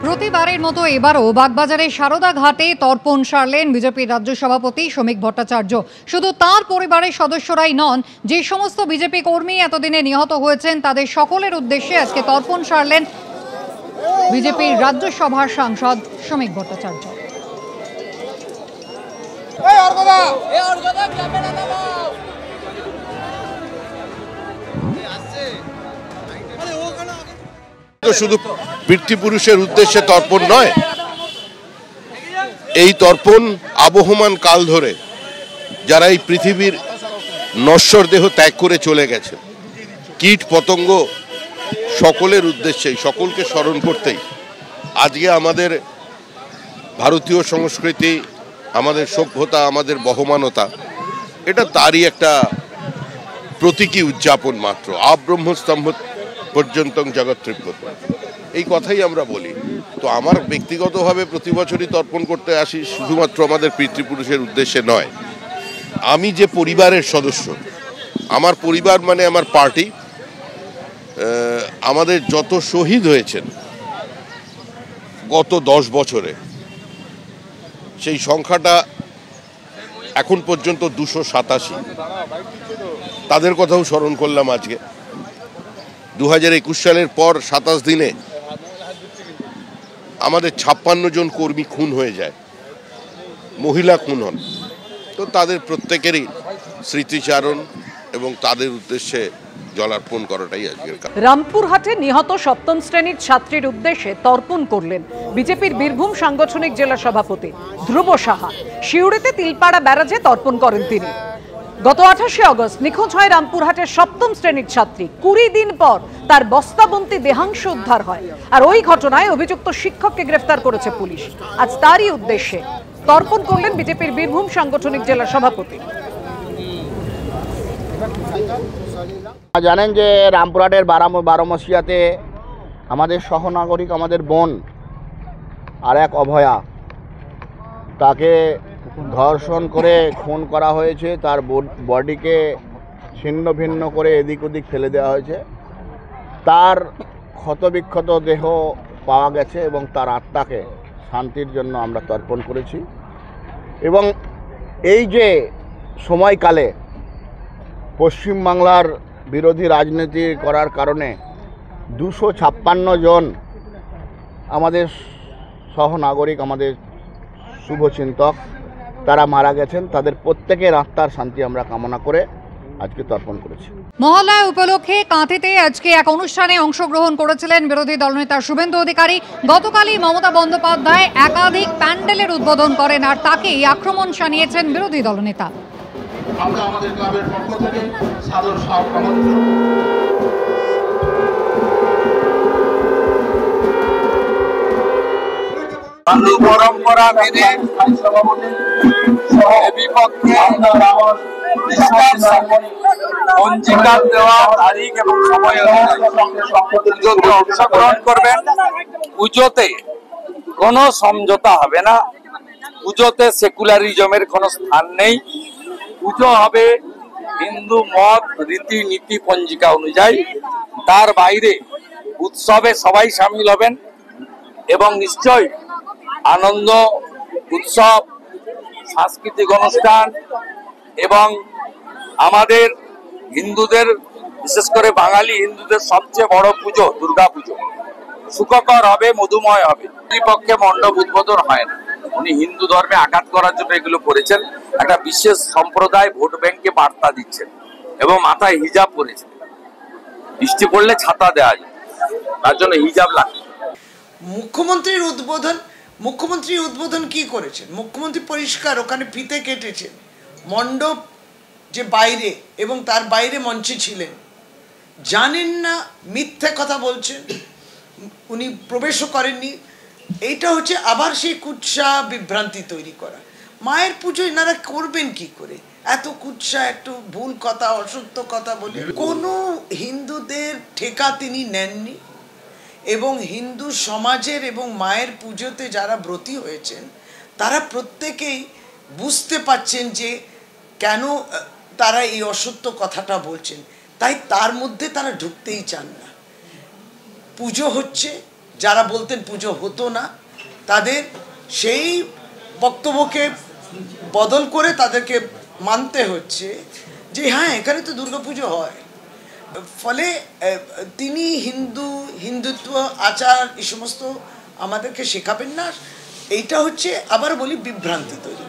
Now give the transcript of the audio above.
প্রতিবারের মতো এবারও বাগবাজারে সারদা ঘাটে তর্পণ সারলেন বিজেপির রাজ্য সভাপতি শ্রমিক ভট্টাচার্য। শুধু তার পরিবারের সদস্যরাই নন, যে সমস্ত বিজেপি কর্মী এতদিনে নিহত হয়েছেন তাদের সকলের উদ্দেশ্যে আজকে তর্পণ সারলেন বিজেপির রাজ্যসভার সাংসদ শ্রমিক ভট্টাচার্য। শুধু পিতৃপুরুষের উদ্দেশ্যে তর্পণ নয়, এই তর্পণ আবহমান কাল ধরে যারা এই পৃথিবীর নশ্বর দেহ ত্যাগ করে চলে গেছে, কীট পতঙ্গ সকলের উদ্দেশ্যে, সকলকে স্মরণ করতেই আজকে আমাদের ভারতীয় সংস্কৃতি, আমাদের সভ্যতা, আমাদের বহমানতা, এটা তারই একটা প্রতীকী উদযাপন মাত্র। আব্রহ্মস্তম্ভ পর্যন্ত জগৎ তৃপ্ত, এই কথাই আমরা বলি। তো আমার ব্যক্তিগতভাবে প্রতি বছরই তর্পণ করতে আসি, শুধুমাত্র আমাদের পিতৃপুরুষের উদ্দেশ্যে নয়। আমি যে পরিবারের সদস্য, আমার পরিবার মানে আমার পার্টি, আমাদের যত শহীদ হয়েছেন গত 10 বছরে, সেই সংখ্যাটা এখন পর্যন্ত 287। তাদের কথাও স্মরণ করলাম আজকে। 2021 সালের পর 27 দিনে আমাদের 56 জন কর্মী খুন হয়ে যায়, মহিলা খুন হন। তো তাদের প্রত্যেকেরই স্মৃতিচারণ এবং তাদের উদ্দেশ্যে জলার্পণ করাটাই আজকের কাজ। রামপুরহাটে নিহত 7ম শ্রেণীর ছাত্রীর উদ্দেশ্যে তর্পণ করলেন বিজেপির বীরভূম সাংগঠনিক জেলা সভাপতি ধ্রুব সাহা। শিউড়িতে তিলপাড়া ব্যারাজে তর্পণ করেন তিনি। গত 28শে আগস্ট নিখোঁজ হয় রামপুরহাটের 7ম শ্রেণীর ছাত্রী। 20 দিন পর তার বস্তাবন্তি দেহাংশ উদ্ধার হয়, আর ওই ঘটনায় অভিযুক্ত শিক্ষককে গ্রেফতার করেছে পুলিশ। আজ তারই উদ্দেশ্যে তর্পণ করলেন বিজেপির বীরভূম সাংগঠনিক জেলা সভাপতি। জানেন যে রামপুরহাটের বারামসিয়াতে আমাদের সহনাগরিক, আমাদের বোন আর এক অভয়া, তাকে ধর্ষণ করে খুন করা হয়েছে। তার বডিকে ছিন্ন ভিন্ন করে এদিক ওদিক ফেলে দেওয়া হয়েছে। তার ক্ষতবিক্ষত দেহ পাওয়া গেছে এবং তার আত্মাকে শান্তির জন্য আমরা তর্পণ করেছি। এবং এই যে সময়কালে পশ্চিমবাংলার বিরোধী রাজনীতি করার কারণে 256 জন আমাদের সহনাগরিক, আমাদের শুভচিন্তক, তারা মারা গেছেন। তাদের প্রত্যেকের আত্মার শান্তি আমরা কামনা করে আজকে তর্পণ করেছি। মহালয়া উপলক্ষে কাঁথিতে আজকে এক অনুষ্ঠানে অংশগ্রহণ করেছিলেন বিরোধী দলনেতা শুভেন্দু অধিকারী। গতকালই মমতা বন্দ্যোপাধ্যায় একাধিক প্যান্ডেলের উদ্বোধন করেন, আর তাকেই আক্রমণ শানিয়েছেন বিরোধী দলনেতা। আমরা আমাদের ক্লাবের পক্ষ থেকে সাদর পরম্পরা মেনে বিপক্ষে পঞ্জিকা দেওয়া তারিখ এবং সময় পুজোতে অংশগ্রহণ করবেন। পুজোতে কোনো সমঝোতা হবে না, পুজোতে সেকুলারিজমের কোনো স্থান নেই। পুজো হবে হিন্দু মত, রীতি নীতি, পঞ্জিকা অনুযায়ী। তার বাইরে উৎসবে সবাই সামিল হবেন এবং নিশ্চয়ই আনন্দ উৎসব, সাংস্কৃতিক অনুষ্ঠান এবং আমাদের হিন্দুদের, বিশেষ করে বাঙালি হিন্দুদের সবচেয়ে বড় পুজো দুর্গা পুজো সুখকর হবে, মধুময় হবে। পক্ষে মণ্ডপ উদ্বোধন হয় না, উনি হিন্দু ধর্মে আঘাত করার জন্য এগুলো করেছেন। একটা বিশেষ সম্প্রদায় ভোট ব্যাংকে বার্তা দিচ্ছেন এবং মাথায় হিজাব পরেছেন। বৃষ্টি পড়লে ছাতা দেওয়া যায়, তার জন্য হিজাব লাগে। মুখ্যমন্ত্রী উদ্বোধন কি করেছেন? মুখ্যমন্ত্রী পরিষ্কার ওখানে ফিতে কেটেছেন, মণ্ডপ যে বাইরে এবং তার বাইরে মঞ্চে ছিলেন। জানেন না, মিথ্যে কথা বলছেন, উনি প্রবেশও করেননি। এইটা হচ্ছে আবার সেই কুৎসা বিভ্রান্তি তৈরি করা। মায়ের পুজো এনারা করবেন কি করে? এত কুৎসা, একটু ভুল কথা, অসত্য কথা বলে কোনো হিন্দুদের ঠেকা তিনি নেননি। এবং হিন্দু সমাজের এবং মায়ের পুজোতে যারা ব্রতী হয়েছেন তারা প্রত্যেকেই বুঝতে পাচ্ছেন যে কেন তারা এই অসত্য কথাটা বলছেন, তাই তার মধ্যে তারা ঢুকতেই চান না। পুজো হচ্ছে, যারা বলতেন পুজো হতো না, তাদের সেই বক্তব্যকে বদল করে তাদেরকে মানতে হচ্ছে যে হ্যাঁ এখানে তো দুর্গাপুজো হয়। ফলে তিনি হিন্দুত্ব আচার এই সমস্ত আমাদেরকে শেখাবেন না। এইটা হচ্ছে আবার বলি বিভ্রান্তি তৈরি।